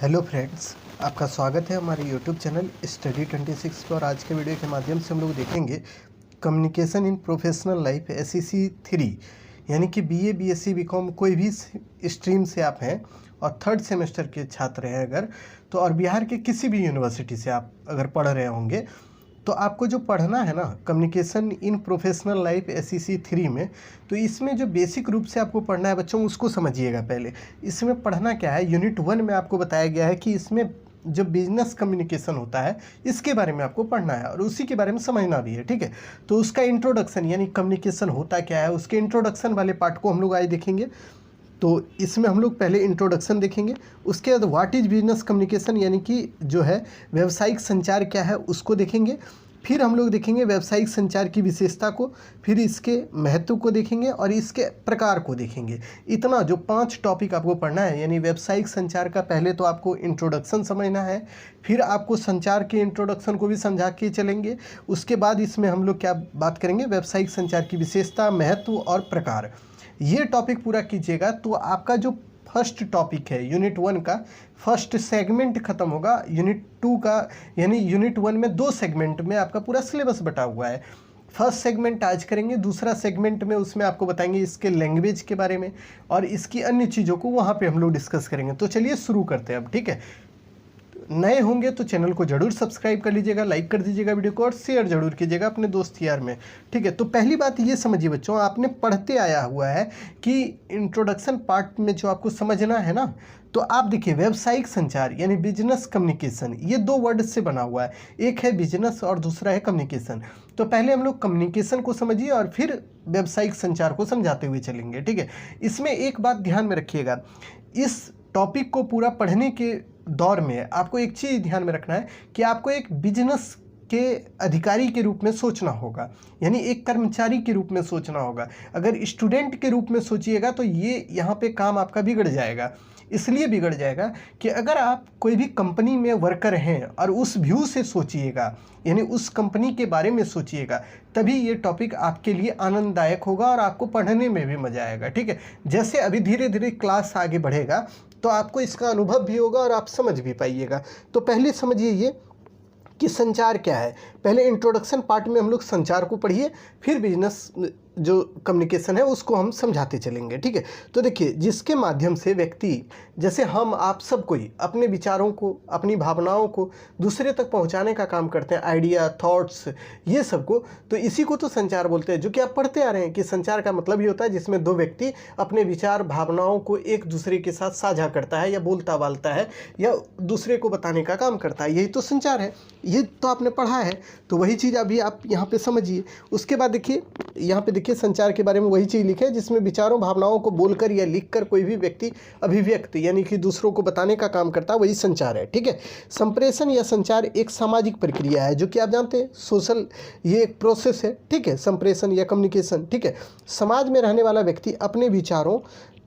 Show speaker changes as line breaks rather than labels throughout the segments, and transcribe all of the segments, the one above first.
Hello friends, आपका स्वागत है हमारे यूट्यूब चैनल स्टडी 26 पर। और आज के वीडियो के माध्यम से हम लोग देखेंगे communication in professional life SEC 3, यानी कि BA BSc BCom कोई भी स्ट्रीम से आप हैं और थर्ड सेमेस्टर के छात्र हैं अगर तो, और बिहार के किसी भी यूनिवर्सिटी से आप अगर पढ़ रहे होंगे तो आपको जो पढ़ना है ना communication in professional life SEC 3 में, तो इसमें जो बेसिक रूप से आपको पढ़ना है बच्चों उसको समझिएगा। पहले इसमें पढ़ना क्या है, यूनिट 1 में आपको बताया गया है कि इसमें जो बिजनेस कम्युनिकेशन होता है इसके बारे में आपको पढ़ना है और उसी के बारे में समझना भी है। ठीक है, तो उसका इंट्रोडक्शन यानी कम्युनिकेशन होता क्या है उसके इंट्रोडक्शन वाले पार्ट को हम लोग आज देखेंगे। तो इसमें हम लोग पहले इंट्रोडक्शन देखेंगे, उसके बाद व्हाट इज़ बिजनेस कम्युनिकेशन यानी कि जो है व्यावसायिक संचार क्या है उसको देखेंगे। फिर हम लोग देखेंगे व्यावसायिक संचार की विशेषता को, फिर इसके महत्व को देखेंगे और इसके प्रकार को देखेंगे। इतना जो 5 टॉपिक आपको पढ़ना है, यानी व्यावसायिक संचार का पहले तो आपको इंट्रोडक्शन समझना है, फिर आपको संचार के इंट्रोडक्शन को भी समझा के चलेंगे। उसके बाद इसमें हम लोग क्या बात करेंगे, व्यावसायिक संचार की विशेषता, महत्व और प्रकार। ये टॉपिक पूरा कीजिएगा तो आपका जो फर्स्ट टॉपिक है यूनिट 1 का फर्स्ट सेगमेंट खत्म होगा। यूनिट 2 का यानी यूनिट 1 में 2 सेगमेंट में आपका पूरा सिलेबस बटा हुआ है। फर्स्ट सेगमेंट आज करेंगे, दूसरा सेगमेंट में उसमें आपको बताएंगे इसके लैंग्वेज के बारे में और इसकी अन्य चीज़ों को वहाँ पे हम लोग डिस्कस करेंगे। तो चलिए शुरू करते हैं अब। ठीक है, नए होंगे तो चैनल को जरूर सब्सक्राइब कर लीजिएगा, लाइक कर दीजिएगा वीडियो को और शेयर जरूर कीजिएगा अपने दोस्त यार में। ठीक है, तो पहली बात ये समझिए बच्चों, आपने पढ़ते आया हुआ है कि इंट्रोडक्शन पार्ट में जो आपको समझना है ना, तो आप देखिए व्यावसायिक संचार यानी बिजनेस कम्युनिकेशन, ये 2 वर्ड से बना हुआ है, एक है बिजनेस और दूसरा है कम्युनिकेशन। तो पहले हम लोग कम्युनिकेशन को समझिए और फिर व्यावसायिक संचार को समझाते हुए चलेंगे। ठीक है, इसमें एक बात ध्यान में रखिएगा, इस टॉपिक को पूरा पढ़ने के दौर में आपको एक चीज़ ध्यान में रखना है कि आपको एक बिजनेस के अधिकारी के रूप में सोचना होगा, यानी एक कर्मचारी के रूप में सोचना होगा। अगर स्टूडेंट के रूप में सोचिएगा तो ये यहाँ पे काम आपका बिगड़ जाएगा। इसलिए बिगड़ जाएगा कि अगर आप कोई भी कंपनी में वर्कर हैं और उस व्यू से सोचिएगा, यानी उस कंपनी के बारे में सोचिएगा, तभी ये टॉपिक आपके लिए आनंददायक होगा और आपको पढ़ने में भी मज़ा आएगा। ठीक है, जैसे अभी धीरे धीरे क्लास आगे बढ़ेगा तो आपको इसका अनुभव भी होगा और आप समझ भी पाइएगा। तो पहले समझिए ये कि संचार क्या है। पहले इंट्रोडक्शन पार्ट में हम लोग संचार को पढ़िए, फिर बिजनेस जो कम्युनिकेशन है उसको हम समझाते चलेंगे। ठीक है, तो देखिए जिसके माध्यम से व्यक्ति, जैसे हम आप सब कोई अपने विचारों को, अपनी भावनाओं को दूसरे तक पहुंचाने का काम करते हैं, आइडिया, थॉट्स, ये सब को, तो इसी को तो संचार बोलते हैं, जो कि आप पढ़ते आ रहे हैं कि संचार का मतलब ही होता है जिसमें 2 व्यक्ति अपने विचार, भावनाओं को एक दूसरे के साथ साझा करता है या बोलता बालता है या दूसरे को बताने का काम करता है, यही तो संचार है। ये तो आपने पढ़ा है, तो वही चीज़ अभी आप यहाँ पे समझिए। उसके बाद देखिए यहाँ पे देखिए संचार के बारे में वही चीज़ लिखे है जिसमें विचारों, भावनाओं को बोलकर या लिखकर कोई भी व्यक्ति अभिव्यक्त यानी कि दूसरों को बताने का काम करता है, वही संचार है। ठीक है, संप्रेषण या संचार एक सामाजिक प्रक्रिया है, जो कि आप जानते हैं सोशल, ये एक प्रोसेस है। ठीक है, संप्रेषण या कम्युनिकेशन। ठीक है, समाज में रहने वाला व्यक्ति अपने विचारों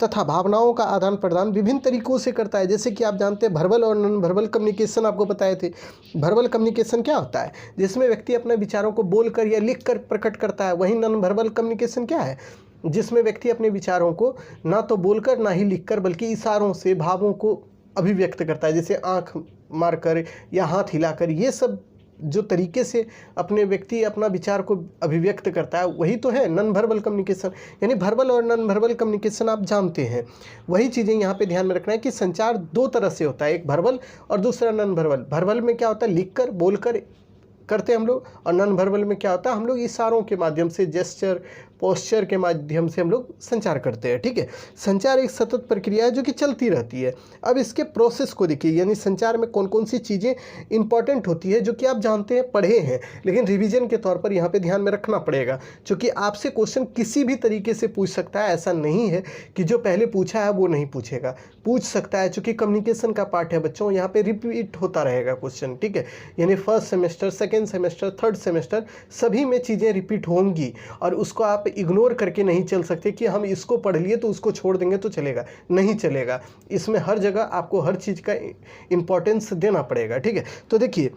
तथा भावनाओं का आदान प्रदान विभिन्न तरीकों से करता है। जैसे कि आप जानते हैं वर्बल और नॉन वर्बल कम्युनिकेशन आपको बताए थे। वर्बल कम्युनिकेशन क्या होता है, जिसमें व्यक्ति अपने विचारों को बोलकर या लिखकर प्रकट करता है। वहीं नॉन वर्बल कम्युनिकेशन क्या है, जिसमें व्यक्ति अपने विचारों को ना तो बोलकर ना ही लिखकर बल्कि इशारों से भावों को अभिव्यक्त करता है, जैसे आँख मारकर या हाथ हिलाकर। ये सब जो तरीके से अपने व्यक्ति अपना विचार को अभिव्यक्त करता है, वही तो है नॉन वर्बल कम्युनिकेशन। यानी वर्बल और नॉन वर्बल कम्युनिकेशन आप जानते हैं। वही चीज़ें यहाँ पे ध्यान में रखना है कि संचार 2 तरह से होता है, एक वर्बल और दूसरा नॉन वर्बल। वर्बल में क्या होता है, लिखकर बोलकर करते हैं हम लोग, और नॉन वर्बल में क्या होता है, हम लोग इशारों के माध्यम से, जेस्चर, पोस्चर के माध्यम से हम लोग संचार करते हैं। ठीक है, संचार एक सतत प्रक्रिया है जो कि चलती रहती है। अब इसके प्रोसेस को देखिए, यानी संचार में कौन कौन सी चीज़ें इंपॉर्टेंट होती है जो कि आप जानते हैं, पढ़े हैं, लेकिन रिवीजन के तौर पर यहाँ पे ध्यान में रखना पड़ेगा, क्योंकि आपसे क्वेश्चन किसी भी तरीके से पूछ सकता है। ऐसा नहीं है कि जो पहले पूछा है वो नहीं पूछेगा, पूछ सकता है, चूँकि कम्युनिकेशन का पार्ट है बच्चों, यहाँ पर रिपीट होता रहेगा क्वेश्चन। ठीक है, यानी first semester, second semester, third semester सभी में चीज़ें रिपीट होंगी और उसको आप इग्नोर करके नहीं चल सकते कि हम इसको पढ़ लिए तो उसको छोड़ देंगे तो चलेगा, नहीं चलेगा। इसमें हर जगह आपको हर चीज़ का इम्पोर्टेंस देना पड़ेगा। ठीक है, तो देखिए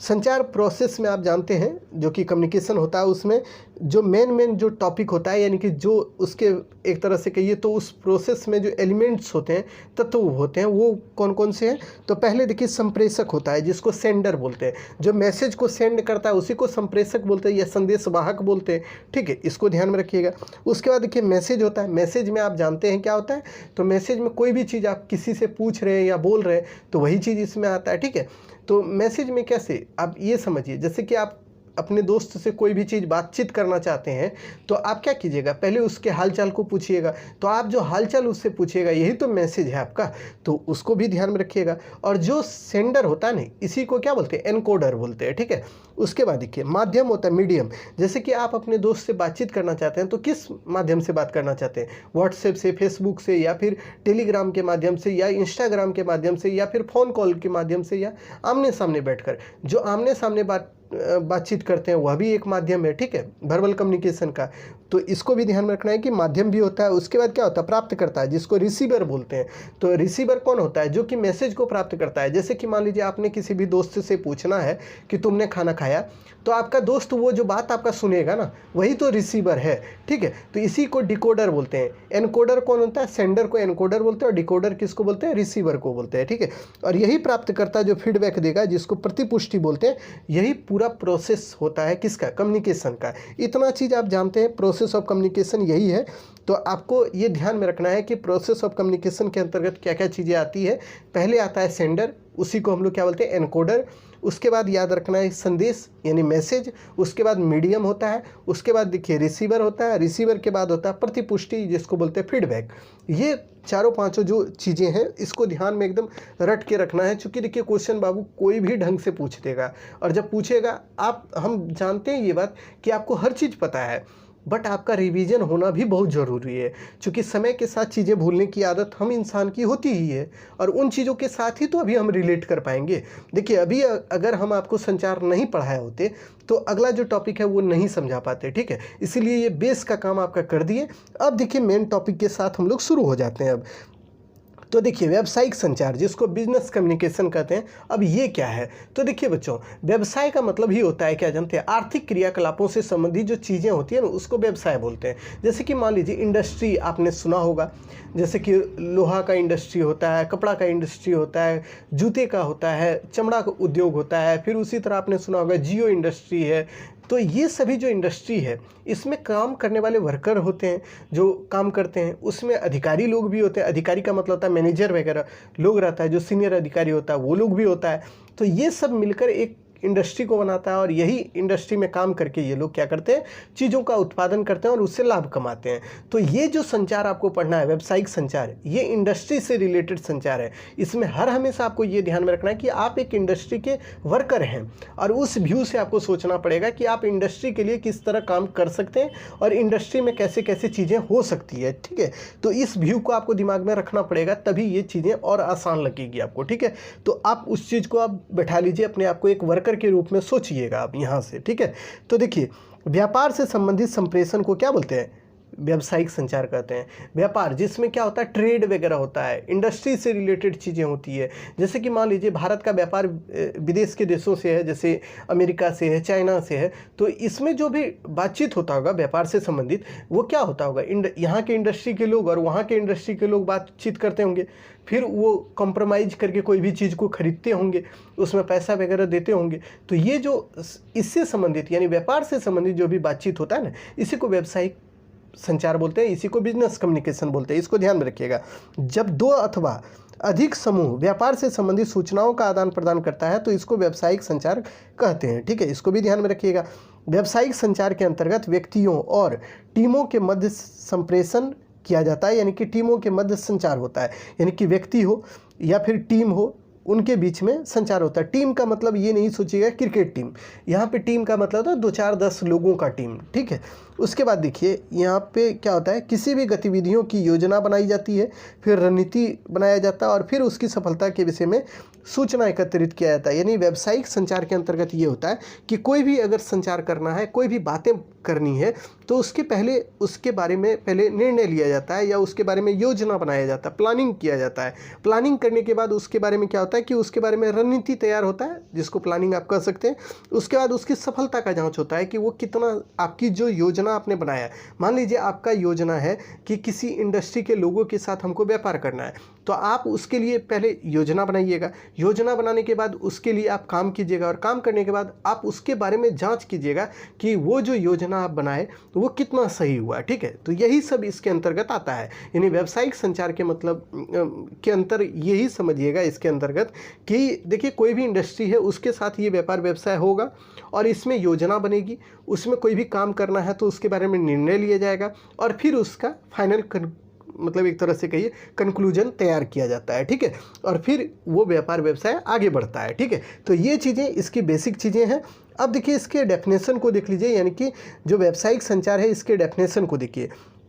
संचार प्रोसेस में आप जानते हैं जो कि कम्युनिकेशन होता है, उसमें जो मेन जो टॉपिक होता है, यानी कि जो उसके एक तरह से कहिए तो उस प्रोसेस में जो एलिमेंट्स होते हैं, तत्व होते हैं, वो कौन कौन से हैं। तो पहले देखिए संप्रेषक होता है जिसको सेंडर बोलते हैं, जो मैसेज को सेंड करता है उसी को संप्रेषक बोलते हैं या संदेशवाहक बोलते हैं, ठीक है, इसको ध्यान में रखिएगा। उसके बाद देखिए मैसेज होता है। मैसेज में आप जानते हैं क्या होता है, तो मैसेज में कोई भी चीज़ आप किसी से पूछ रहे हैं या बोल रहे हैं तो वही चीज़ इसमें आता है, ठीक है। तो मैसेज में कैसे, आप ये समझिए, जैसे कि आप अपने दोस्त से कोई भी चीज़ बातचीत करना चाहते हैं तो आप क्या कीजिएगा, पहले उसके हालचाल को पूछिएगा। तो आप जो हालचाल उससे पूछिएगा यही तो मैसेज है आपका, तो उसको भी ध्यान में रखिएगा। और जो सेंडर होता है ना, इसी को क्या बोलते हैं, एनकोडर बोलते हैं, ठीक है। उसके बाद देखिए माध्यम होता है मीडियम। जैसे कि आप अपने दोस्त से बातचीत करना चाहते हैं तो किस माध्यम से बात करना चाहते हैं, व्हाट्सएप से, फेसबुक से, या फिर टेलीग्राम के माध्यम से, या इंस्टाग्राम के माध्यम से, या फिर फ़ोन कॉल के माध्यम से, या आमने सामने बैठकर। जो आमने सामने बातचीत करते हैं वह भी एक माध्यम है, ठीक है, वर्बल कम्युनिकेशन का। तो इसको भी ध्यान में रखना है कि माध्यम भी होता है। उसके बाद क्या होता है, प्राप्त करता है, जिसको रिसीवर बोलते हैं। तो रिसीवर कौन होता है, जो कि मैसेज को प्राप्त करता है। जैसे कि मान लीजिए आपने किसी भी दोस्त से पूछना है कि तुमने खाना खाया, तो आपका दोस्त वो जो बात आपका सुनेगा ना, वही तो रिसीवर है, ठीक है। तो इसी को डिकोडर बोलते हैं। एनकोडर कौन होता है, सेंडर को एनकोडर बोलते हैं, और डिकोडर किसको बोलते हैं, रिसीवर को बोलते हैं, ठीक है। और यही प्राप्तकर्ता जो फीडबैक देगा, जिसको प्रतिपुष्टि बोलते हैं, यही पूरा प्रोसेस होता है किसका, कम्युनिकेशन का। इतना चीज़ आप जानते हैं, प्रोसेस ऑफ कम्युनिकेशन यही है। तो आपको ये ध्यान में रखना है कि प्रोसेस ऑफ कम्युनिकेशन के अंतर्गत क्या क्या चीज़ें आती है। पहले आता है सेंडर, उसी को हम लोग क्या बोलते हैं, एनकोडर। उसके बाद याद रखना है संदेश यानी मैसेज। उसके बाद मीडियम होता है। उसके बाद देखिए रिसीवर होता है। रिसीवर के बाद होता है प्रतिपुष्टि, जिसको बोलते हैं फीडबैक। ये चारों पांचों जो चीज़ें हैं, इसको ध्यान में एकदम रट के रखना है। चूँकि देखिए क्वेश्चन बाबू कोई भी ढंग से पूछ देगा, और जब पूछेगा हम जानते हैं ये बात कि आपको हर चीज़ पता है, बट आपका रिवीजन होना भी बहुत ज़रूरी है। क्योंकि समय के साथ चीज़ें भूलने की आदत हम इंसान की होती ही है, और उन चीज़ों के साथ ही तो अभी हम रिलेट कर पाएंगे। देखिए अभी अगर हम आपको संचार नहीं पढ़ाए होते तो अगला जो टॉपिक है वो नहीं समझा पाते, ठीक है। इसीलिए ये बेस का काम आपका कर दिए। अब देखिए मेन टॉपिक के साथ हम लोग शुरू हो जाते हैं अब। तो देखिए व्यावसायिक संचार, जिसको बिजनेस कम्युनिकेशन कहते हैं, अब ये क्या है। तो देखिए बच्चों, व्यवसाय का मतलब ही होता है, क्या जानते हैं, आर्थिक क्रियाकलापों से संबंधित जो चीज़ें होती हैं ना, उसको व्यवसाय बोलते हैं। जैसे कि मान लीजिए इंडस्ट्री आपने सुना होगा, जैसे कि लोहा का इंडस्ट्री होता है, कपड़ा का इंडस्ट्री होता है, जूते का होता है, चमड़ा का उद्योग होता है, फिर उसी तरह आपने सुना होगा जियो इंडस्ट्री है। तो ये सभी जो इंडस्ट्री है, इसमें काम करने वाले वर्कर होते हैं जो काम करते हैं, उसमें अधिकारी लोग भी होते हैं। अधिकारी का मतलब होता है मैनेजर वगैरह लोग रहता है, जो सीनियर अधिकारी होता है वो लोग भी होता है। तो ये सब मिलकर एक इंडस्ट्री को बनाता है, और यही इंडस्ट्री में काम करके ये लोग क्या करते हैं, चीज़ों का उत्पादन करते हैं और उससे लाभ कमाते हैं। तो ये जो संचार आपको पढ़ना है, व्यावसायिक संचार, ये इंडस्ट्री से रिलेटेड संचार है। इसमें हर हमेशा आपको ये ध्यान में रखना है कि आप एक इंडस्ट्री के वर्कर हैं, और उस व्यू से आपको सोचना पड़ेगा कि आप इंडस्ट्री के लिए किस तरह काम कर सकते हैं, और इंडस्ट्री में कैसे कैसे चीज़ें हो सकती है, ठीक है। तो इस व्यू को आपको दिमाग में रखना पड़ेगा, तभी ये चीज़ें और आसान लगेगी आपको, ठीक है। तो आप उस चीज़ को आप बैठा लीजिए, अपने आप को एक वर्कर के रूप में सोचिएगा आप यहाँ से, ठीक है। तो देखिए व्यापार से संबंधित संप्रेषण को क्या बोलते हैं, व्यावसायिक संचार कहते हैं। व्यापार जिसमें क्या होता है, ट्रेड वगैरह होता है, इंडस्ट्री से रिलेटेड चीज़ें होती है। जैसे कि मान लीजिए भारत का व्यापार विदेश के देशों से है, जैसे अमेरिका से है, चाइना से है। तो इसमें जो भी बातचीत होता होगा व्यापार से संबंधित, वो क्या होता होगा, यहाँ के इंडस्ट्री के लोग और वहाँ के इंडस्ट्री के लोग बातचीत करते होंगे, फिर वो कॉम्प्रोमाइज़ करके कोई भी चीज़ को खरीदते होंगे, उसमें पैसा वगैरह देते होंगे। तो ये जो इससे संबंधित यानी व्यापार से संबंधित जो भी बातचीत होता है ना, इसी को व्यावसायिक संचार बोलते हैं, इसी को बिजनेस कम्युनिकेशन बोलते हैं। इसको ध्यान में रखिएगा। जब दो अथवा अधिक समूह व्यापार से संबंधित सूचनाओं का आदान प्रदान करता है तो इसको व्यावसायिक संचार कहते हैं, ठीक है। इसको भी ध्यान में रखिएगा। व्यावसायिक संचार के अंतर्गत व्यक्तियों और टीमों के मध्य संप्रेषण किया जाता है, यानी कि टीमों के मध्य संचार होता है, यानी कि व्यक्ति हो या फिर टीम हो, उनके बीच में संचार होता है। टीम का मतलब ये नहीं सोचिएगा क्रिकेट टीम, यहाँ पे टीम का मतलब होता है 2 4 10 लोगों का टीम, ठीक है। उसके बाद देखिए यहाँ पे क्या होता है, किसी भी गतिविधियों की योजना बनाई जाती है, फिर रणनीति बनाया जाता है, और फिर उसकी सफलता के विषय में सूचना एकत्रित किया जाता है। यानी व्यावसायिक संचार के अंतर्गत ये होता है कि कोई भी अगर संचार करना है, कोई भी बातें करनी है तो उसके बारे में पहले निर्णय लिया जाता है या उसके बारे में योजना बनाया जाता है, प्लानिंग किया जाता है। प्लानिंग करने के बाद उसके बारे में क्या होता है कि उसके बारे में रणनीति तैयार होता है, जिसको प्लानिंग आप कह सकते हैं। उसके बाद उसकी सफलता का जांच होता है कि वो कितना, आपकी जो योजना आपने बनाया है, मान लीजिए आपका योजना है कि किसी इंडस्ट्री के लोगों के साथ हमको व्यापार करना है, तो आप उसके लिए पहले योजना बनाइएगा। योजना बनाने के बाद उसके लिए आप काम कीजिएगा और काम करने के बाद आप उसके बारे में जांच कीजिएगा कि वो जो योजना आप बनाए तो वो कितना सही हुआ। ठीक है, तो यही सब इसके अंतर्गत आता है। यानी व्यावसायिक संचार के मतलब के अंतर यही समझिएगा इसके अंतर्गत कि देखिए कोई भी इंडस्ट्री है उसके साथ ये व्यापार व्यवसाय होगा और इसमें योजना बनेगी, उसमें कोई भी काम करना है तो उसके बारे में निर्णय लिया जाएगा और फिर उसका फाइनल मतलब एक तरह से कहिए कंक्लूजन तैयार किया जाता है। ठीक है, और फिर वो व्यापार व्यवसाय आगे बढ़ता है। ठीक है, तो ये चीज़ें इसकी बेसिक चीज़ें हैं। अब देखिए इसके डेफिनेशन को देख लीजिए, यानी कि जो व्यावसायिक संचार है इसके डेफिनेशन को देखिए।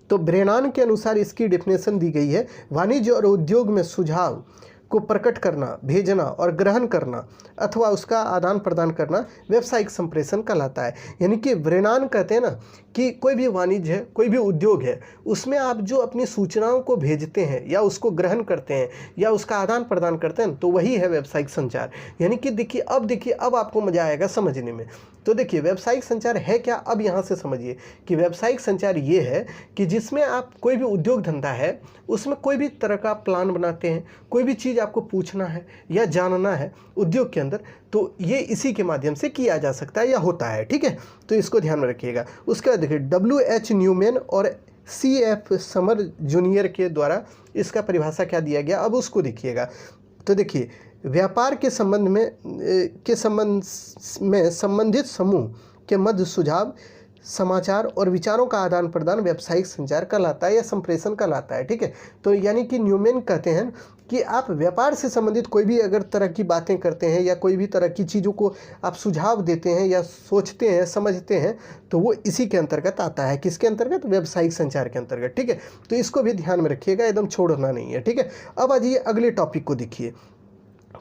तो ब्रेनान के अनुसार इसकी डेफिनेशन दी गई है, वाणिज्य और उद्योग में सुझाव को प्रकट करना, भेजना और ग्रहण करना अथवा उसका आदान प्रदान करना व्यावसायिक संप्रेषण कहलाता है। यानी कि ब्रेनान कहते हैं ना कि कोई भी वाणिज्य है, कोई भी उद्योग है, उसमें आप जो अपनी सूचनाओं को भेजते हैं या उसको ग्रहण करते हैं या उसका आदान प्रदान करते हैं, तो वही है व्यावसायिक संचार। यानी कि देखिए अब आपको मजा आएगा समझने में। तो देखिए व्यावसायिक संचार है क्या, अब यहाँ से समझिए कि व्यावसायिक संचार ये है कि जिसमें आप कोई भी उद्योग धंधा है उसमें कोई भी तरह का प्लान बनाते हैं, कोई भी चीज़ आपको पूछना है या जानना है उद्योग के अंदर, तो ये इसी के माध्यम से किया जा सकता है या होता है। ठीक है, तो इसको ध्यान में रखिएगा। उसके बाद देखिए WH न्यूमैन और CF समर जूनियर के द्वारा इसका परिभाषा क्या दिया गया, अब उसको देखिएगा। तो देखिए व्यापार के संबंध में संबंधित समूह के मध्य सुझाव, समाचार और विचारों का आदान प्रदान व्यावसायिक संचार कहलाता है या संप्रेषण कहलाता है। ठीक है, तो यानी कि न्यूमैन कहते हैं कि आप व्यापार से संबंधित कोई भी अगर तरह की बातें करते हैं या कोई भी तरह की चीज़ों को आप सुझाव देते हैं या सोचते हैं, समझते हैं, तो वो इसी के अंतर्गत आता है। किसके अंतर्गत? व्यावसायिक संचार के अंतर्गत। ठीक है, तो इसको भी ध्यान में रखिएगा, एकदम छोड़ना नहीं है। ठीक है, अब आ जाइए अगले टॉपिक को देखिए।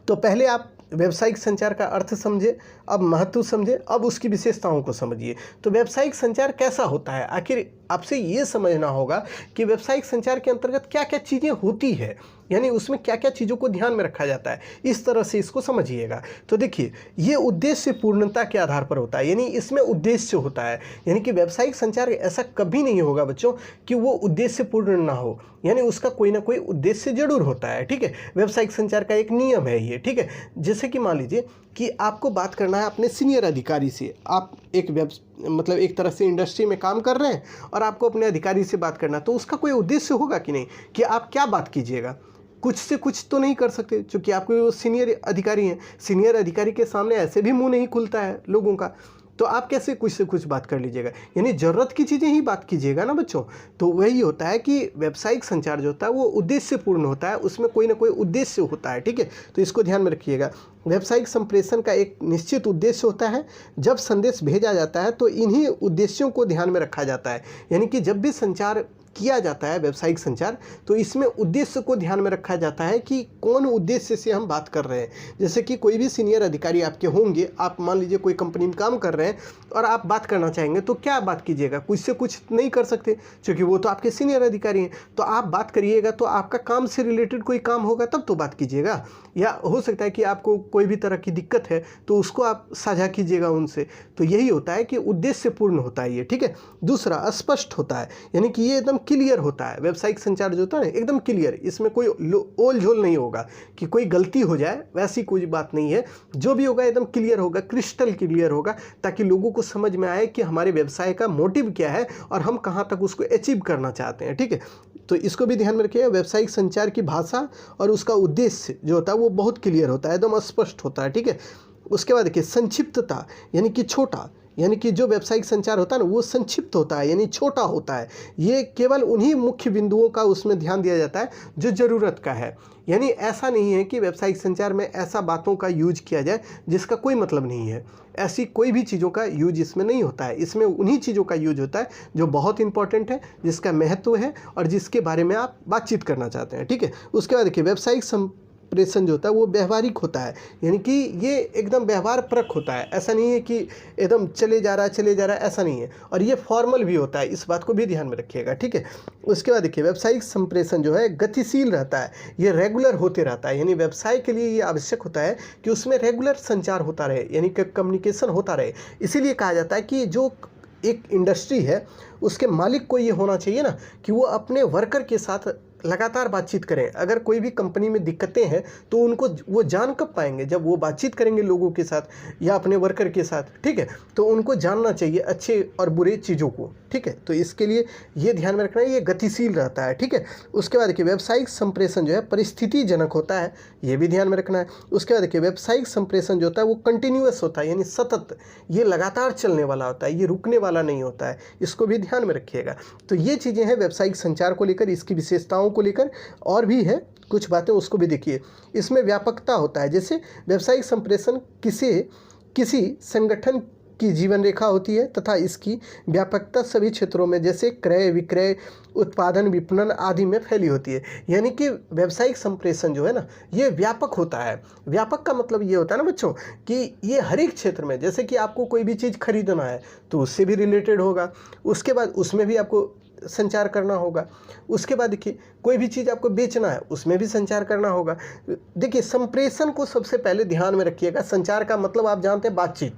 तो पहले आप व्यावसायिक संचार का अर्थ समझे, अब महत्व समझे, अब उसकी विशेषताओं को समझिए। तो व्यावसायिक संचार कैसा होता है, आखिर आपसे ये समझना होगा कि व्यावसायिक संचार के अंतर्गत क्या क्या चीज़ें होती है, यानी उसमें क्या क्या चीज़ों को ध्यान में रखा जाता है, इस तरह से इसको समझिएगा। तो देखिए ये उद्देश्य पूर्णता के आधार पर होता है, यानी इसमें उद्देश्य होता है। यानी कि व्यावसायिक संचार ऐसा कभी नहीं होगा बच्चों कि वो उद्देश्य पूर्ण ना हो, यानी उसका कोई ना कोई उद्देश्य जरूर होता है। ठीक है, व्यावसायिक संचार का एक नियम है ये। ठीक है, जैसे कि मान लीजिए कि आपको बात करना है अपने सीनियर अधिकारी से, आप एक तरह से इंडस्ट्री में काम कर रहे हैं और आपको अपने अधिकारी से बात करना, तो उसका कोई उद्देश्य होगा कि नहीं, कि आप क्या बात कीजिएगा। कुछ से कुछ तो नहीं कर सकते, क्योंकि आपके वो सीनियर अधिकारी हैं। सीनियर अधिकारी के सामने ऐसे भी मुंह नहीं खुलता है लोगों का, तो आप कैसे कुछ से कुछ बात कर लीजिएगा, यानी ज़रूरत की चीज़ें ही बात कीजिएगा ना बच्चों। तो वही होता है कि व्यावसायिक संचार जो होता है वो उद्देश्यपूर्ण होता है, उसमें कोई ना कोई उद्देश्य होता है। ठीक है, तो इसको ध्यान में रखिएगा। व्यावसायिक संप्रेषण का एक निश्चित उद्देश्य होता है। जब संदेश भेजा जाता है तो इन्हीं उद्देश्यों को ध्यान में रखा जाता है। यानी कि जब भी संचार किया जाता है व्यावसायिक संचार, तो इसमें उद्देश्य को ध्यान में रखा जाता है कि कौन उद्देश्य से हम बात कर रहे हैं। जैसे कि कोई भी सीनियर अधिकारी आपके होंगे, आप मान लीजिए कोई कंपनी में काम कर रहे हैं और आप बात करना चाहेंगे, तो क्या बात कीजिएगा, कुछ से कुछ नहीं कर सकते क्योंकि वो तो आपके सीनियर अधिकारी हैं। तो आप बात करिएगा तो आपका काम से रिलेटेड कोई काम होगा तब तो बात कीजिएगा, या हो सकता है कि आपको कोई भी तरह की दिक्कत है तो उसको आप साझा कीजिएगा उनसे। तो यही होता है कि उद्देश्यपूर्ण होता है ये। ठीक है, दूसरा स्पष्ट होता है, यानी कि ये एकदम क्लियर होता है। व्यावसायिक संचार जो होता है ना एकदम क्लियर, इसमें कोई ओल झोल नहीं होगा कि कोई गलती हो जाए, वैसी कोई बात नहीं है। जो भी होगा एकदम क्लियर होगा, क्रिस्टल क्लियर होगा, ताकि लोगों को समझ में आए कि हमारे व्यवसाय का मोटिव क्या है और हम कहाँ तक उसको अचीव करना चाहते हैं। ठीक है, तो इसको भी ध्यान में रखिएगा। व्यावसायिक संचार की भाषा और उसका उद्देश्य जो होता है वो बहुत क्लियर होता है, एकदम स्पष्ट होता है। ठीक है, उसके बाद देखिए संक्षिप्तता, यानी कि छोटा, यानी कि जो व्यावसायिक संचार होता है ना वो संक्षिप्त होता है, यानी छोटा होता है। ये केवल उन्हीं मुख्य बिंदुओं का उसमें ध्यान दिया जाता है जो ज़रूरत का है। यानी ऐसा नहीं है कि व्यावसायिक संचार में ऐसा बातों का यूज किया जाए जिसका कोई मतलब नहीं है, ऐसी कोई भी चीज़ों का यूज इसमें नहीं होता है। इसमें उन्हीं चीज़ों का यूज होता है जो बहुत इंपॉर्टेंट है, जिसका महत्व है और जिसके बारे में आप बातचीत करना चाहते हैं। ठीक है, उसके बाद देखिए व्यावसायिक संप्रेषण जो होता है वो व्यवहारिक होता है, यानी कि ये एकदम व्यवहार परक होता है। ऐसा नहीं है कि एकदम चले जा रहा है, ऐसा नहीं है। और ये फॉर्मल भी होता है, इस बात को भी ध्यान में रखिएगा, ठीक है। उसके बाद देखिए व्यावसायिक संप्रेषण जो है गतिशील रहता है, ये रेगुलर होते रहता है, यानी व्यवसाय के लिए ये आवश्यक होता है कि उसमें रेगुलर संचार होता रहे, यानी कि कम्युनिकेशन होता रहे। इसीलिए कहा जाता है कि जो एक इंडस्ट्री है उसके मालिक को ये होना चाहिए ना कि वो अपने वर्कर के साथ लगातार बातचीत करें। अगर कोई भी कंपनी में दिक्कतें हैं तो उनको वो जान कब पाएंगे, जब वो बातचीत करेंगे लोगों के साथ या अपने वर्कर के साथ, ठीक है। तो उनको जानना चाहिए अच्छे और बुरे चीज़ों को, ठीक है। तो इसके लिए ये ध्यान में रखना है, ये गतिशील रहता है, ठीक है। उसके बाद देखिए व्यावसायिक संप्रेषण जो है परिस्थितिजनक होता है, ये भी ध्यान में रखना है। उसके बाद देखिए व्यावसायिक संप्रेषण जो होता है वो कंटिन्यूअस होता है, यानी सतत, ये लगातार चलने वाला होता है, ये रुकने वाला नहीं होता है, इसको भी ध्यान में रखिएगा। तो ये चीज़ें हैं व्यावसायिक संचार को लेकर, इसकी विशेषताओं को लेकर, और भी है कुछ बातें, उसको भी देखिए। इसमें व्यापकता होता है, जैसे व्यावसायिक संप्रेषण किसी संगठन की जीवन रेखा होती है तथा इसकी व्यापकता सभी क्षेत्रों में जैसे क्रय विक्रय उत्पादन विपणन आदि में फैली होती है। यानी कि व्यावसायिक संप्रेषण जो है ना ये व्यापक होता है। व्यापक का मतलब ये होता है ना बच्चों कि ये हर एक क्षेत्र में, जैसे कि आपको कोई भी चीज़ खरीदना है तो उससे भी रिलेटेड होगा, उसके बाद उसमें भी आपको संचार करना होगा। उसके बाद देखिए कोई भी चीज़ आपको बेचना है उसमें भी संचार करना होगा। देखिए संप्रेषण को सबसे पहले ध्यान में रखिएगा। संचार का मतलब आप जानते हैं बातचीत,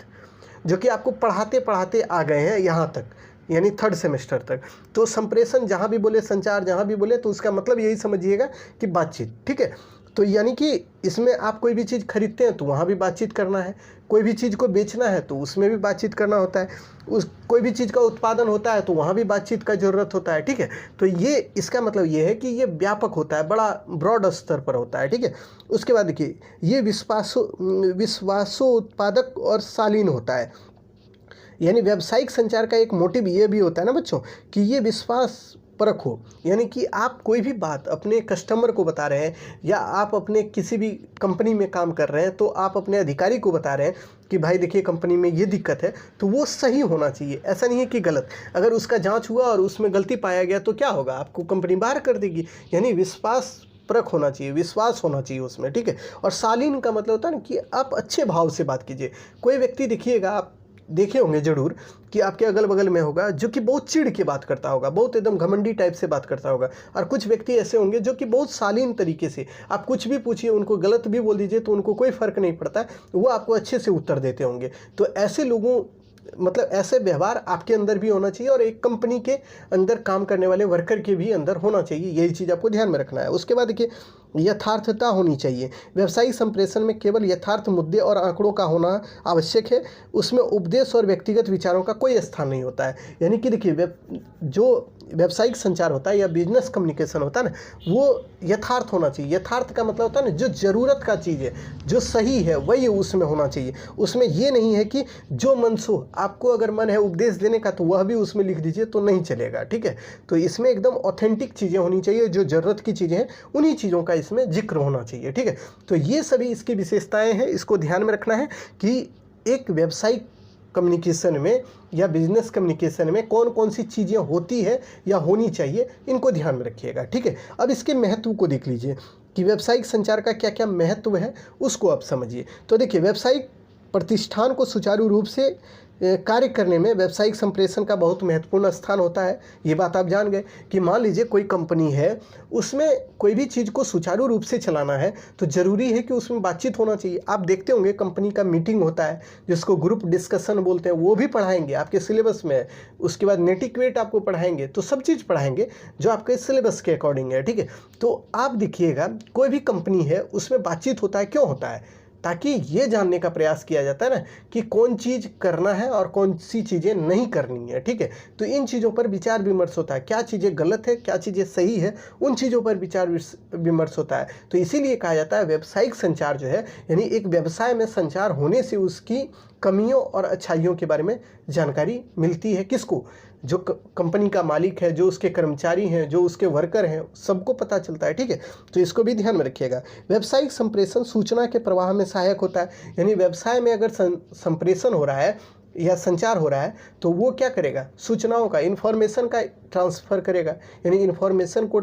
जो कि आपको पढ़ाते पढ़ाते आ गए हैं यहाँ तक, यानी 3rd सेमेस्टर तक। तो संप्रेषण जहाँ भी बोले, संचार जहाँ भी बोले, तो उसका मतलब यही समझिएगा कि बातचीत, ठीक है। तो यानी कि इसमें आप कोई भी चीज़ खरीदते हैं तो वहाँ भी बातचीत करना है, कोई भी चीज़ को बेचना है तो उसमें भी बातचीत करना होता है, कोई भी चीज़ का उत्पादन होता है तो वहाँ भी बातचीत का ज़रूरत होता है, ठीक है। तो ये इसका मतलब ये है कि ये व्यापक होता है, बड़ा ब्रॉड स्तर पर होता है, ठीक है। उसके बाद देखिए ये विश्वासोत्पादक और शालीन होता है, यानी व्यावसायिक संचार का एक मोटिव ये भी होता है ना बच्चों कि ये विश्वास परख हो, यानी कि आप कोई भी बात अपने कस्टमर को बता रहे हैं या आप अपने किसी भी कंपनी में काम कर रहे हैं तो आप अपने अधिकारी को बता रहे हैं कि भाई देखिए कंपनी में ये दिक्कत है, तो वो सही होना चाहिए, ऐसा नहीं है कि गलत। अगर उसका जांच हुआ और उसमें गलती पाया गया तो क्या होगा, आपको कंपनी बाहर कर देगी। यानी विश्वास परख होना चाहिए, विश्वास होना चाहिए उसमें, ठीक है। और शालीन का मतलब होता है ना कि आप अच्छे भाव से बात कीजिए। कोई व्यक्ति देखिएगा, आप देखे होंगे जरूर कि आपके अगल बगल में होगा जो कि बहुत चिढ़ के बात करता होगा, बहुत एकदम घमंडी टाइप से बात करता होगा, और कुछ व्यक्ति ऐसे होंगे जो कि बहुत शालीन तरीके से, आप कुछ भी पूछिए उनको, गलत भी बोल दीजिए तो उनको कोई फ़र्क नहीं पड़ता, वो आपको अच्छे से उत्तर देते होंगे। तो ऐसे लोगों मतलब ऐसे व्यवहार आपके अंदर भी होना चाहिए और एक कंपनी के अंदर काम करने वाले वर्कर के भी अंदर होना चाहिए, यही चीज़ आपको ध्यान में रखना है। उसके बाद देखिए यथार्थता होनी चाहिए। व्यावसायिक संप्रेषण में केवल यथार्थ मुद्दे और आंकड़ों का होना आवश्यक है, उसमें उपदेश और व्यक्तिगत विचारों का कोई स्थान नहीं होता है। यानी कि देखिए जो व्यावसायिक संचार होता है या बिजनेस कम्युनिकेशन होता है ना, वो यथार्थ होना चाहिए। यथार्थ का मतलब होता है ना जो ज़रूरत का चीज़ है, जो सही है वही उसमें होना चाहिए। उसमें ये नहीं है कि जो मन सो, आपको अगर मन है उपदेश देने का तो वह भी उसमें लिख दीजिए तो नहीं चलेगा, ठीक है। तो इसमें एकदम ऑथेंटिक चीज़ें होनी चाहिए, जो ज़रूरत की चीज़ें हैं उन्हीं चीज़ों का इसमें जिक्र होना चाहिए, ठीक है। तो ये सभी इसकी विशेषताएं हैं, इसको ध्यान में रखना है कि एक व्यावसायिक कम्युनिकेशन में या बिजनेस कम्युनिकेशन में कौन कौन सी चीज़ें होती है या होनी चाहिए, इनको ध्यान में रखिएगा, ठीक है। अब इसके महत्व को देख लीजिए कि व्यावसायिक संचार का क्या क्या महत्व है, उसको आप समझिए। तो देखिए व्यावसायिक प्रतिष्ठान को सुचारू रूप से कार्य करने में व्यावसायिक संप्रेषण का बहुत महत्वपूर्ण स्थान होता है। ये बात आप जान गए कि मान लीजिए कोई कंपनी है, उसमें कोई भी चीज़ को सुचारू रूप से चलाना है तो ज़रूरी है कि उसमें बातचीत होना चाहिए। आप देखते होंगे कंपनी का मीटिंग होता है जिसको ग्रुप डिस्कशन बोलते हैं, वो भी पढ़ाएंगे, आपके सिलेबस में है। उसके बाद नेटिक्वेट आपको पढ़ाएंगे, तो सब चीज़ पढ़ाएंगे जो आपके सिलेबस के अकॉर्डिंग है, ठीक है। तो आप देखिएगा कोई भी कंपनी है उसमें बातचीत होता है, क्यों होता है, ताकि ये जानने का प्रयास किया जाता है ना कि कौन चीज़ करना है और कौन सी चीज़ें नहीं करनी है, ठीक है। तो इन चीज़ों पर विचार विमर्श होता है, क्या चीज़ें गलत है, क्या चीज़ें सही है, उन चीज़ों पर विचार विमर्श होता है। तो इसीलिए कहा जाता है व्यावसायिक संचार जो है, यानी एक व्यवसाय में संचार होने से उसकी कमियों और अच्छाइयों के बारे में जानकारी मिलती है। किसको, जो कंपनी का मालिक है, जो उसके कर्मचारी हैं, जो उसके वर्कर हैं, सबको पता चलता है, ठीक है। तो इसको भी ध्यान में रखिएगा। व्यावसायिक संप्रेषण सूचना के प्रवाह में सहायक होता है, यानी व्यवसाय में अगर संप्रेषण हो रहा है या संचार हो रहा है तो वो क्या करेगा, सूचनाओं का, इन्फॉर्मेशन का ट्रांसफ़र करेगा, यानी इन्फॉर्मेशन को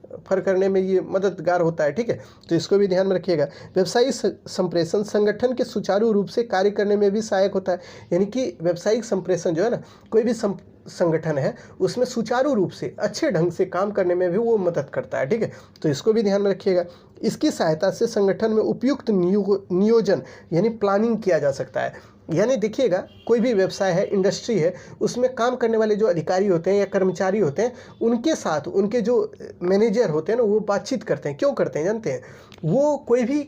ट्रांसफर करने में ये मददगार होता है, ठीक है। तो इसको भी ध्यान में रखिएगा। व्यावसायिक संप्रेषण संगठन के सुचारू रूप से कार्य करने में भी सहायक होता है। यानी कि व्यावसायिक संप्रेषण जो है ना, कोई भी संगठन है उसमें सुचारू रूप से अच्छे ढंग से काम करने में भी वो मदद करता है, ठीक है। तो इसको भी ध्यान में रखिएगा। इसकी सहायता से संगठन में उपयुक्त नियोजन यानी प्लानिंग किया जा सकता है। यानी देखिएगा, कोई भी व्यवसाय है, इंडस्ट्री है, उसमें काम करने वाले जो अधिकारी होते हैं या कर्मचारी होते हैं, उनके साथ उनके जो मैनेजर होते हैं ना, वो बातचीत करते हैं। क्यों करते हैं जानते हैं? वो कोई भी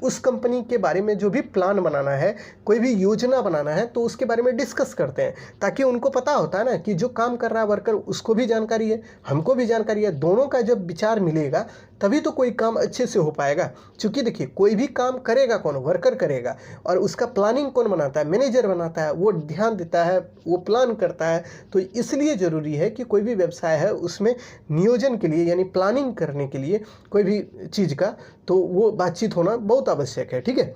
उस कंपनी के बारे में जो भी प्लान बनाना है, कोई भी योजना बनाना है, तो उसके बारे में डिस्कस करते हैं, ताकि उनको पता होता है ना कि जो काम कर रहा है वर्कर, उसको भी जानकारी है, हमको भी जानकारी है। दोनों का जब विचार मिलेगा तभी तो कोई काम अच्छे से हो पाएगा। क्योंकि देखिए, कोई भी काम करेगा कौन? वर्कर करेगा। और उसका प्लानिंग कौन बनाता है? मैनेजर बनाता है। वो ध्यान देता है, वो प्लान करता है। तो इसलिए ज़रूरी है कि कोई भी व्यवसाय है उसमें नियोजन के लिए यानी प्लानिंग करने के लिए कोई भी चीज़ का, तो वो बातचीत होना बहुत आवश्यक है, ठीक है।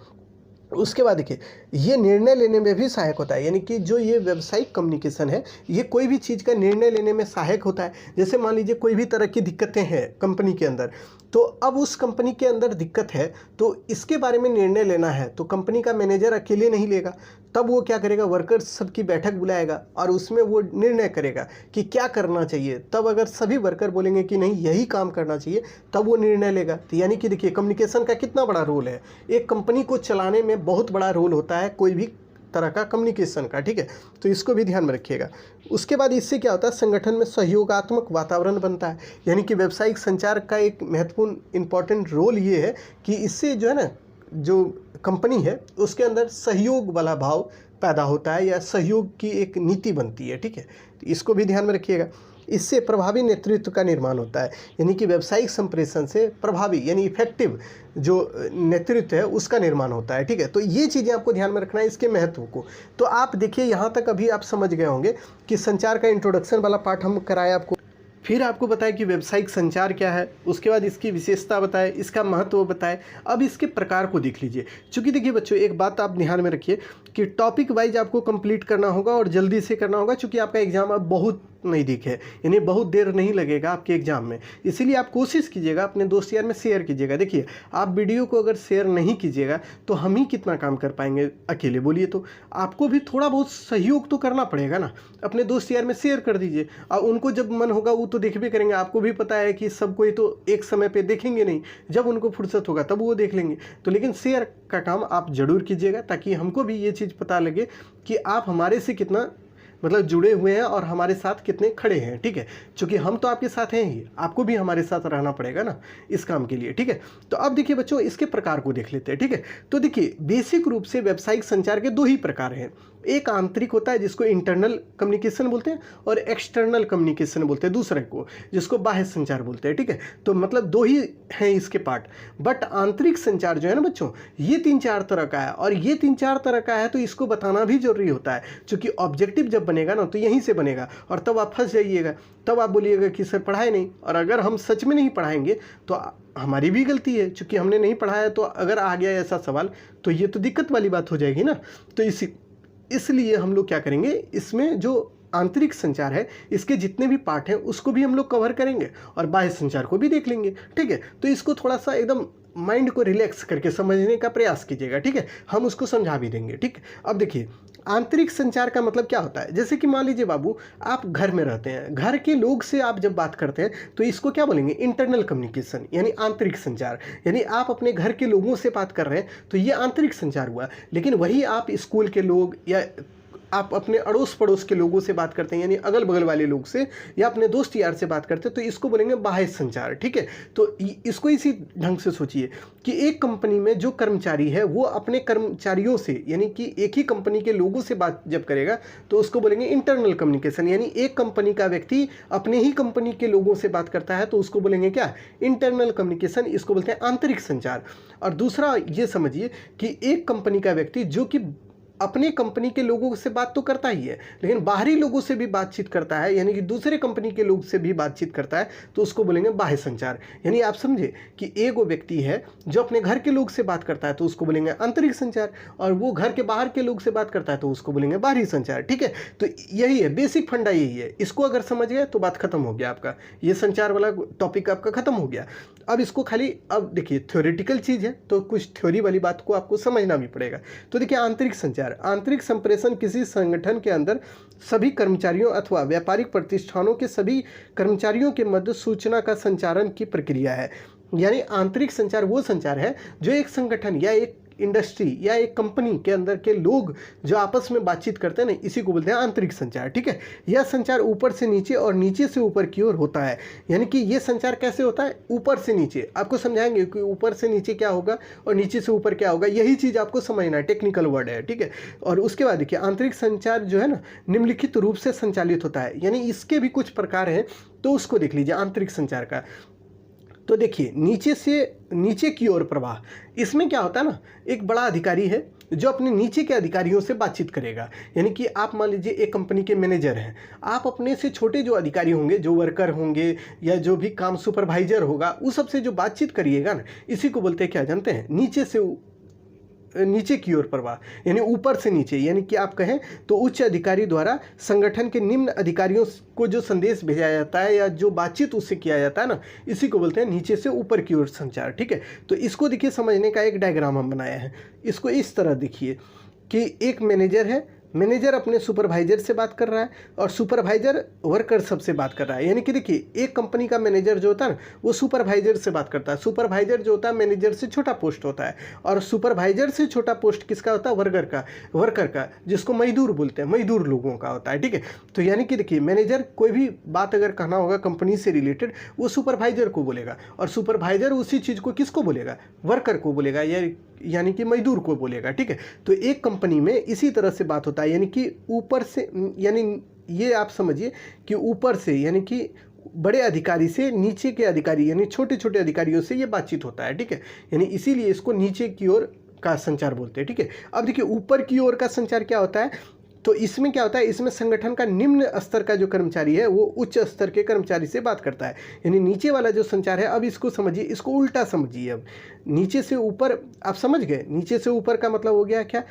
उसके बाद देखिए, ये निर्णय लेने में भी सहायक होता है। यानी कि जो ये व्यावसायिक कम्युनिकेशन है, ये कोई भी चीज़ का निर्णय लेने में सहायक होता है। जैसे मान लीजिए कोई भी तरह की दिक्कतें हैं कंपनी के अंदर, तो अब उस कंपनी के अंदर दिक्कत है, तो इसके बारे में निर्णय लेना है, तो कंपनी का मैनेजर अकेले नहीं लेगा। तब वो क्या करेगा? वर्कर्स सबकी बैठक बुलाएगा और उसमें वो निर्णय करेगा कि क्या करना चाहिए। तब अगर सभी वर्कर बोलेंगे कि नहीं यही काम करना चाहिए, तब वो निर्णय लेगा। तो यानी कि देखिए, कम्युनिकेशन का कितना बड़ा रोल है। एक कंपनी को चलाने में बहुत बड़ा रोल होता है कोई भी तरह का कम्युनिकेशन का, ठीक है। तो इसको भी ध्यान में रखिएगा। उसके बाद इससे क्या होता है? संगठन में सहयोगात्मक वातावरण बनता है। यानी कि व्यावसायिक संचार का एक महत्वपूर्ण इंपॉर्टेंट रोल ये है कि इससे जो है ना, जो कंपनी है उसके अंदर सहयोग वाला भाव पैदा होता है या सहयोग की एक नीति बनती है, ठीक है। तो इसको भी ध्यान में रखिएगा। इससे प्रभावी नेतृत्व का निर्माण होता है। यानी कि व्यावसायिक संप्रेषण से प्रभावी यानी इफेक्टिव जो नेतृत्व है उसका निर्माण होता है, ठीक है। तो ये चीज़ें आपको ध्यान में रखना है, इसके महत्व को। तो आप देखिए, यहाँ तक अभी आप समझ गए होंगे कि संचार का इंट्रोडक्शन वाला पार्ट हम कराए आपको, फिर आपको बताया कि व्यावसायिक संचार क्या है, उसके बाद इसकी विशेषता बताए, इसका महत्व बताए। अब इसके प्रकार को देख लीजिए। चूँकि देखिए बच्चों, एक बात आप ध्यान में रखिए कि टॉपिक वाइज आपको कंप्लीट करना होगा और जल्दी से करना होगा, क्योंकि आपका एग्जाम अब बहुत नज़दीक है, यानी बहुत देर नहीं लगेगा आपके एग्जाम में। इसीलिए आप कोशिश कीजिएगा अपने दोस्त यार में शेयर कीजिएगा। देखिए, आप वीडियो को अगर शेयर नहीं कीजिएगा तो हम ही कितना काम कर पाएंगे अकेले, बोलिए। तो आपको भी थोड़ा बहुत सहयोग तो करना पड़ेगा ना। अपने दोस्त यार में शेयर कर दीजिए, और उनको जब मन होगा वो तो देख भी करेंगे। आपको भी पता है कि सब कोई तो एक समय पे देखेंगे नहीं, जब उनको फुर्सत होगा तब वो देख लेंगे। तो लेकिन शेयर का काम आप जरूर कीजिएगा, ताकि हमको भी ये चीज़ पता लगे कि आप हमारे से कितना मतलब जुड़े हुए हैं और हमारे साथ कितने खड़े हैं, ठीक है। क्योंकि हम तो आपके साथ हैं ही, आपको भी हमारे साथ रहना पड़ेगा ना इस काम के लिए, ठीक है। तो अब देखिए बच्चों, इसके प्रकार को देख लेते हैं, ठीक है। तो देखिए, बेसिक रूप से व्यावसायिक संचार के दो ही प्रकार हैं। एक आंतरिक होता है जिसको इंटरनल कम्युनिकेशन बोलते हैं, और एक्सटर्नल कम्युनिकेशन बोलते हैं दूसरे को, जिसको बाह्य संचार बोलते हैं, ठीक है। तो मतलब दो ही हैं इसके पार्ट। बट आंतरिक संचार जो है ना बच्चों, ये 3-4 तरह का है, और ये 3-4 तरह का है तो इसको बताना भी जरूरी होता है, क्योंकि ऑब्जेक्टिव जब बनेगा ना तो यहीं से बनेगा, और तब आप फंस जाइएगा। तब आप बोलिएगा कि सर पढ़ाए नहीं, और अगर हम सच में नहीं पढ़ाएंगे तो हमारी भी गलती है, क्योंकि हमने नहीं पढ़ाया। तो अगर आ गया ऐसा सवाल तो ये तो दिक्कत वाली बात हो जाएगी ना। तो इसलिए हम लोग क्या करेंगे, इसमें जो आंतरिक संचार है इसके जितने भी पार्ट हैं उसको भी हम लोग कवर करेंगे, और बाह्य संचार को भी देख लेंगे, ठीक है। तो इसको थोड़ा सा एकदम माइंड को रिलैक्स करके समझने का प्रयास कीजिएगा, ठीक है। हम उसको समझा भी देंगे, ठीक। अब देखिए, आंतरिक संचार का मतलब क्या होता है? जैसे कि मान लीजिए बाबू, आप घर में रहते हैं, घर के लोग से आप जब बात करते हैं तो इसको क्या बोलेंगे? इंटरनल कम्युनिकेशन, यानी आंतरिक संचार। यानी आप अपने घर के लोगों से बात कर रहे हैं तो ये आंतरिक संचार हुआ। लेकिन वही आप स्कूल के लोग या आप अपने अड़ोस पड़ोस के लोगों से बात करते हैं, यानी अगल बगल वाले लोग से, या अपने दोस्त यार से बात करते हैं, तो इसको बोलेंगे बाह्य संचार, ठीक है। तो इसको इसी ढंग से सोचिए कि एक कंपनी में जो कर्मचारी है वो अपने कर्मचारियों से, यानी कि एक ही कंपनी के लोगों से बात जब करेगा तो उसको बोलेंगे इंटरनल कम्युनिकेशन। यानी एक कंपनी का व्यक्ति अपने ही कंपनी के लोगों से बात करता है तो उसको बोलेंगे क्या? Internal communication. इसको बोलते हैं आंतरिक संचार। और दूसरा ये समझिए कि एक कंपनी का व्यक्ति जो कि अपनी कंपनी के लोगों से बात तो करता ही है, लेकिन बाहरी लोगों से भी बातचीत करता है, यानी कि दूसरे कंपनी के लोग से भी बातचीत करता है, तो उसको बोलेंगे बाह्य संचार। यानी आप समझे कि एक वो व्यक्ति है जो अपने घर के लोग से बात करता है तो उसको बोलेंगे आंतरिक संचार, और वो घर के बाहर के लोग से बात करता है तो उसको बोलेंगे बाहरी संचार। ठीक है, तो यही है बेसिक फंडा, यही है। इसको अगर समझ गए तो बात खत्म हो गया आपका, ये संचार वाला टॉपिक आपका खत्म हो गया। अब इसको खाली, अब देखिए थ्योरेटिकल चीज़ है तो कुछ थ्योरी वाली बात को आपको समझना भी पड़ेगा। तो देखिए आंतरिक संचार, आंतरिक संप्रेषण किसी संगठन के अंदर सभी कर्मचारियों अथवा व्यापारिक प्रतिष्ठानों के सभी कर्मचारियों के मध्य सूचना का संचारण की प्रक्रिया है। यानी आंतरिक संचार वो संचार है जो एक संगठन या एक इंडस्ट्री या एक कंपनी के अंदर के लोग जो आपस में बातचीत करते हैं ना, इसी को बोलते हैं आंतरिक संचार। ठीक है, यह संचार ऊपर से नीचे और नीचे से ऊपर की ओर होता है। यानी कि ये संचार कैसे होता है, ऊपर से नीचे। आपको समझाएंगे कि ऊपर से नीचे क्या होगा और नीचे से ऊपर क्या होगा, यही चीज़ आपको समझना है, टेक्निकल वर्ड है। ठीक है, और उसके बाद देखिए आंतरिक संचार जो है ना निम्नलिखित रूप से संचालित होता है, यानी इसके भी कुछ प्रकार हैं, तो उसको देख लीजिए आंतरिक संचार का। तो देखिए नीचे से नीचे की ओर प्रवाह, इसमें क्या होता है ना, एक बड़ा अधिकारी है जो अपने नीचे के अधिकारियों से बातचीत करेगा। यानी कि आप मान लीजिए एक कंपनी के मैनेजर हैं, आप अपने से छोटे जो अधिकारी होंगे, जो वर्कर होंगे या जो भी काम सुपरवाइजर होगा, उस सबसे जो बातचीत करिएगा ना, इसी को बोलते हैं क्या जानते हैं, नीचे से नीचे की ओर प्रवाह, यानी ऊपर से नीचे। यानी कि आप कहें तो उच्च अधिकारी द्वारा संगठन के निम्न अधिकारियों को जो संदेश भेजा जाता है या जो बातचीत उससे किया जाता है ना, इसी को बोलते हैं नीचे से ऊपर की ओर संचार। ठीक है, तो इसको देखिए समझने का एक डायग्राम हम बनाया है। इसको इस तरह देखिए कि एक मैनेजर है, मैनेजर अपने सुपरवाइजर से बात कर रहा है और सुपरवाइजर वर्कर सबसे बात कर रहा है। यानी कि देखिए एक कंपनी का मैनेजर जो होता है ना, वो सुपरवाइजर से बात करता है। सुपरवाइजर जो होता है मैनेजर से छोटा पोस्ट होता है, और सुपरवाइजर से छोटा पोस्ट किसका होता है, वर्कर का, जिसको मजदूर बोलते हैं, मजदूर लोगों का होता है। ठीक है, तो यानी कि देखिए मैनेजर कोई भी बात अगर कहना होगा कंपनी से रिलेटेड, वो सुपरवाइजर को बोलेगा, और सुपरवाइजर उसी चीज़ को किसको बोलेगा, वर्कर को बोलेगा, यानी कि मजदूर को बोलेगा। ठीक है, तो एक कंपनी में इसी तरह से बात होता है, यानी कि ऊपर से, यानी ये आप समझिए कि ऊपर से यानी कि बड़े अधिकारी से नीचे के अधिकारी यानी छोटे छोटे अधिकारियों से ये बातचीत होता है। ठीक है, यानी इसीलिए इसको नीचे की ओर का संचार बोलते हैं। ठीक है, अब देखिए ऊपर की ओर का संचार क्या होता है, तो इसमें क्या होता है, इसमें संगठन का निम्न स्तर का जो कर्मचारी है वो उच्च स्तर के कर्मचारी से बात करता है। यानी नीचे वाला जो संचार है, अब इसको समझिए, इसको उल्टा समझिए। अब नीचे से ऊपर आप समझ गए, नीचे से ऊपर का मतलब हो गया क्या,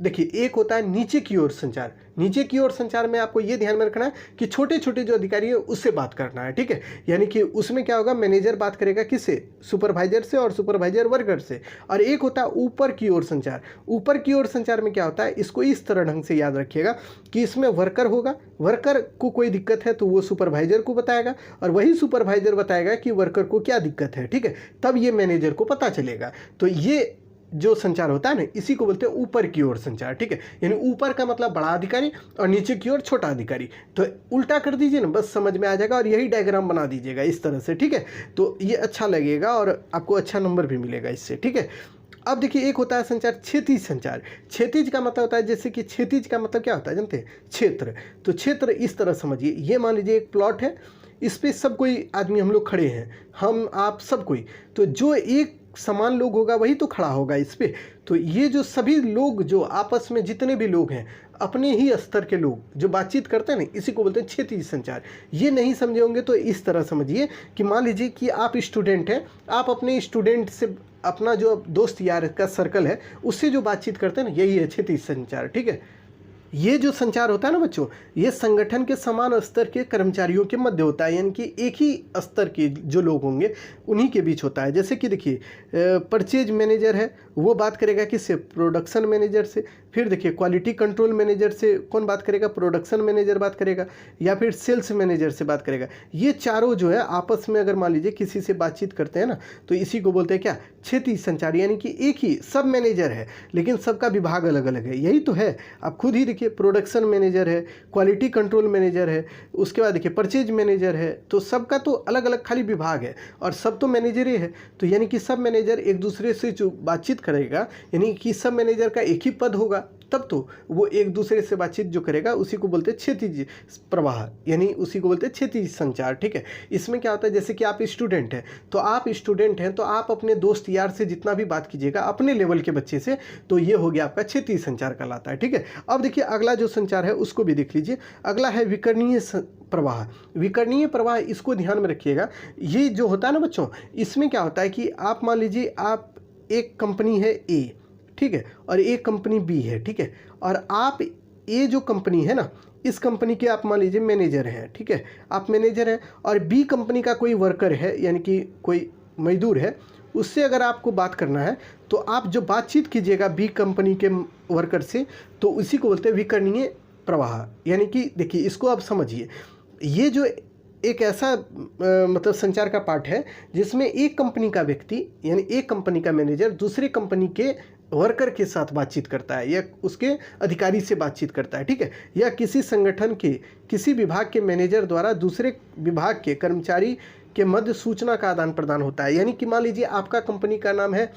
देखिए एक होता है नीचे की ओर संचार। नीचे की ओर संचार में आपको ये ध्यान में रखना है कि छोटे छोटे जो अधिकारी है उससे बात करना है। ठीक है, यानी कि उसमें क्या होगा, मैनेजर बात करेगा किससे, सुपरवाइजर से, और सुपरवाइजर वर्कर से। और एक होता है ऊपर की ओर संचार। ऊपर की ओर संचार में क्या होता है, इसको इस तरह ढंग से याद रखिएगा कि इसमें वर्कर होगा, वर्कर को कोई दिक्कत है तो वो सुपरवाइजर को बताएगा, और वही सुपरवाइजर बताएगा कि वर्कर को क्या दिक्कत है। ठीक है, तब ये मैनेजर को पता चलेगा। तो ये जो संचार होता है ना, इसी को बोलते हैं ऊपर की ओर संचार। ठीक है, यानी ऊपर का मतलब बड़ा अधिकारी और नीचे की ओर छोटा अधिकारी। तो उल्टा कर दीजिए ना, बस समझ में आ जाएगा, और यही डायग्राम बना दीजिएगा इस तरह से। ठीक है, तो ये अच्छा लगेगा और आपको अच्छा नंबर भी मिलेगा इससे। ठीक है, अब देखिए एक होता है संचार क्षैतिज संचार। क्षैतिज का मतलब होता है, जैसे कि क्षैतिज का मतलब क्या होता है जानते हैं, क्षेत्र। तो क्षेत्र इस तरह समझिए, ये मान लीजिए एक प्लॉट है, इस पर सब कोई आदमी हम लोग खड़े हैं, हम आप सब कोई, तो जो एक समान लोग होगा वही तो खड़ा होगा इस पे। तो ये जो सभी लोग जो आपस में जितने भी लोग हैं, अपने ही स्तर के लोग जो बातचीत करते हैं ना, इसी को बोलते हैं क्षैतिज संचार। ये नहीं समझे होंगे तो इस तरह समझिए कि मान लीजिए कि आप स्टूडेंट हैं, आप अपने स्टूडेंट से, अपना जो दोस्त यार का सर्कल है उससे जो बातचीत करते हैं ना, यही है क्षैतिज संचार। ठीक है, ये जो संचार होता है ना बच्चों, ये संगठन के समान स्तर के कर्मचारियों के मध्य होता है, यानी कि एक ही स्तर के जो लोग होंगे उन्हीं के बीच होता है। जैसे कि देखिए परचेज मैनेजर है, वो बात करेगा किससे, प्रोडक्शन मैनेजर से। फिर देखिए क्वालिटी कंट्रोल मैनेजर से कौन बात करेगा, प्रोडक्शन मैनेजर बात करेगा, या फिर सेल्स मैनेजर से बात करेगा। ये चारों जो है आपस में अगर मान लीजिए किसी से बातचीत करते हैं ना, तो इसी को बोलते हैं क्या, क्षैतिज संचार। यानी कि एक ही सब मैनेजर है लेकिन सबका विभाग अलग अलग है, यही तो है। आप खुद ही देखिए, प्रोडक्शन मैनेजर है, क्वालिटी कंट्रोल मैनेजर है, उसके बाद देखिए परचेज मैनेजर है, तो सबका तो अलग अलग खाली विभाग है और सब तो मैनेजर ही है। तो यानी कि सब मैनेजर एक दूसरे से जो बातचीत करेगा, यानी कि सब मैनेजर का एक ही पद होगा, तब तो वो एक दूसरे से बातचीत जो करेगा उसी को बोलते हैं क्षैतिज प्रवाह, यानी उसी को बोलते हैं क्षैतिज संचार। ठीक है, इसमें क्या होता है, जैसे कि आप स्टूडेंट हैं तो आप अपने दोस्त यार से जितना भी बात कीजिएगा अपने लेवल के बच्चे से, तो ये हो गया आपका क्षैतिज संचार कहलाता है। ठीक है, अब देखिए अगला जो संचार है उसको भी देख लीजिए। अगला है विकर्णीय प्रवाह। विकर्णीय प्रवाह, इसको ध्यान में रखिएगा। ये जो होता है ना बच्चों, इसमें क्या होता है कि आप मान लीजिए आप एक कंपनी है ए, ठीक है, और एक कंपनी बी है, ठीक है, और आप ए जो कंपनी है ना, इस कंपनी के आप मान लीजिए मैनेजर हैं, ठीक है, आप मैनेजर हैं, और बी कंपनी का कोई वर्कर है यानी कि कोई मजदूर है, उससे अगर आपको बात करना है तो आप जो बातचीत कीजिएगा बी कंपनी के वर्कर से, तो उसी को बोलते हैं विकर्णीय प्रवाह। यानी कि देखिए इसको आप समझिए, ये जो एक ऐसा मतलब संचार का पार्ट है जिसमें एक कंपनी का व्यक्ति यानी एक कंपनी का मैनेजर दूसरे कंपनी के वर्कर के साथ बातचीत करता है या उसके अधिकारी से बातचीत करता है। ठीक है, या किसी संगठन के किसी विभाग के मैनेजर द्वारा दूसरे विभाग के कर्मचारी के मध्य सूचना का आदान प्रदान होता है। यानी कि मान लीजिए आपका कंपनी का नाम है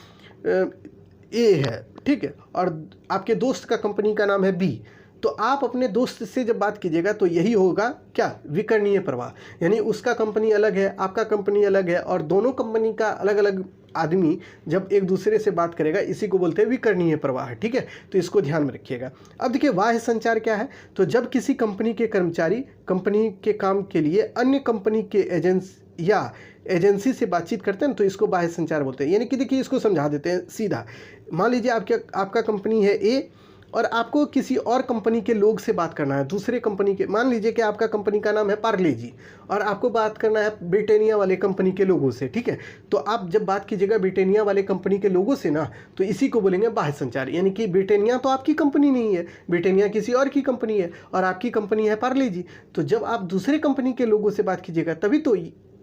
ए है, ठीक है, और आपके दोस्त का कंपनी का नाम है बी, तो आप अपने दोस्त से जब बात कीजिएगा तो यही होगा क्या, विकर्णीय प्रवाह। यानी उसका कंपनी अलग है, आपका कंपनी अलग है, और दोनों कंपनी का अलग अलग आदमी जब एक दूसरे से बात करेगा, इसी को बोलते हैं विकर्णीय प्रवाह। ठीक है, तो इसको ध्यान में रखिएगा। अब देखिए बाह्य संचार क्या है, तो जब किसी कंपनी के कर्मचारी कंपनी के काम के लिए अन्य कंपनी के एजेंसी से बातचीत करते हैं तो इसको बाह्य संचार बोलते हैं। यानी कि देखिए इसको समझा देते हैं सीधा। मान लीजिए आपका कंपनी है ए और आपको किसी और कंपनी के लोग से बात करना है, दूसरे कंपनी के, मान लीजिए कि आपका कंपनी का नाम है पार्ले जी और आपको बात करना है ब्रिटानिया वाले कंपनी के लोगों से। ठीक है, तो आप जब बात कीजिएगा ब्रिटानिया वाले कंपनी के लोगों से ना, तो इसी को बोलेंगे बाह्य संचार। यानी कि ब्रिटानिया तो आपकी कंपनी नहीं है, ब्रिटानिया किसी और की कंपनी है और आपकी कंपनी है पार्ले जी। तो जब आप दूसरे कंपनी के लोगों से बात कीजिएगा तभी तो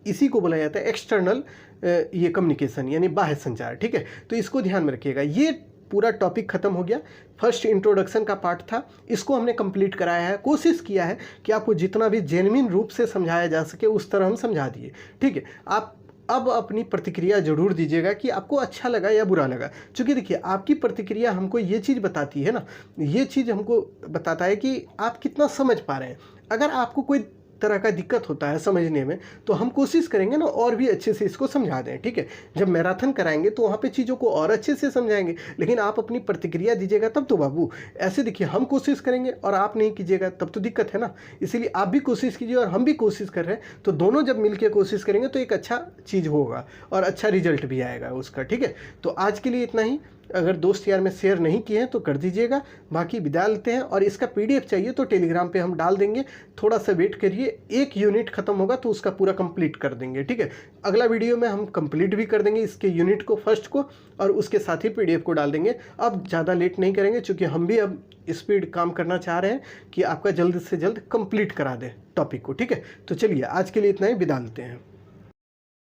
इसी को बोला जाता है एक्सटर्नल ये कम्युनिकेशन यानी बाह्य संचार। ठीक है, तो इसको ध्यान में रखिएगा। ये पूरा टॉपिक खत्म हो गया, फर्स्ट इंट्रोडक्शन का पार्ट था, इसको हमने कंप्लीट कराया है। कोशिश किया है कि आपको जितना भी जेन्युइन रूप से समझाया जा सके उस तरह हम समझा दिए। ठीक है, आप अब अपनी प्रतिक्रिया जरूर दीजिएगा कि आपको अच्छा लगा या बुरा लगा, क्योंकि देखिए आपकी प्रतिक्रिया हमको ये चीज़ बताती है ना, ये चीज़ हमको बताता है कि आप कितना समझ पा रहे हैं। अगर आपको कोई तरह का दिक्कत होता है समझने में तो हम कोशिश करेंगे ना और भी अच्छे से इसको समझा दें। ठीक है, जब मैराथन कराएंगे तो वहाँ पे चीज़ों को और अच्छे से समझाएंगे, लेकिन आप अपनी प्रतिक्रिया दीजिएगा तब तो बाबू। ऐसे देखिए हम कोशिश करेंगे और आप नहीं कीजिएगा तब तो दिक्कत है ना। इसीलिए आप भी कोशिश कीजिए और हम भी कोशिश कर रहे हैं, तो दोनों जब मिलकर कोशिश करेंगे तो एक अच्छा चीज़ होगा और अच्छा रिजल्ट भी आएगा उसका। ठीक है, तो आज के लिए इतना ही। अगर दोस्त यार में शेयर नहीं किए हैं तो कर दीजिएगा, बाकी विदा लेते हैं। और इसका PDF चाहिए तो टेलीग्राम पे हम डाल देंगे, थोड़ा सा वेट करिए, एक यूनिट खत्म होगा तो उसका पूरा कंप्लीट कर देंगे। ठीक है, अगला वीडियो में हम कंप्लीट भी कर देंगे इसके यूनिट को, फर्स्ट को, और उसके साथ ही PDF को डाल देंगे। अब ज़्यादा लेट नहीं करेंगे क्योंकि हम भी अब स्पीड काम करना चाह रहे हैं कि आपका जल्द से जल्द कंप्लीट करा दें टॉपिक को। ठीक है, तो चलिए आज के लिए इतना ही, विदा लेते हैं।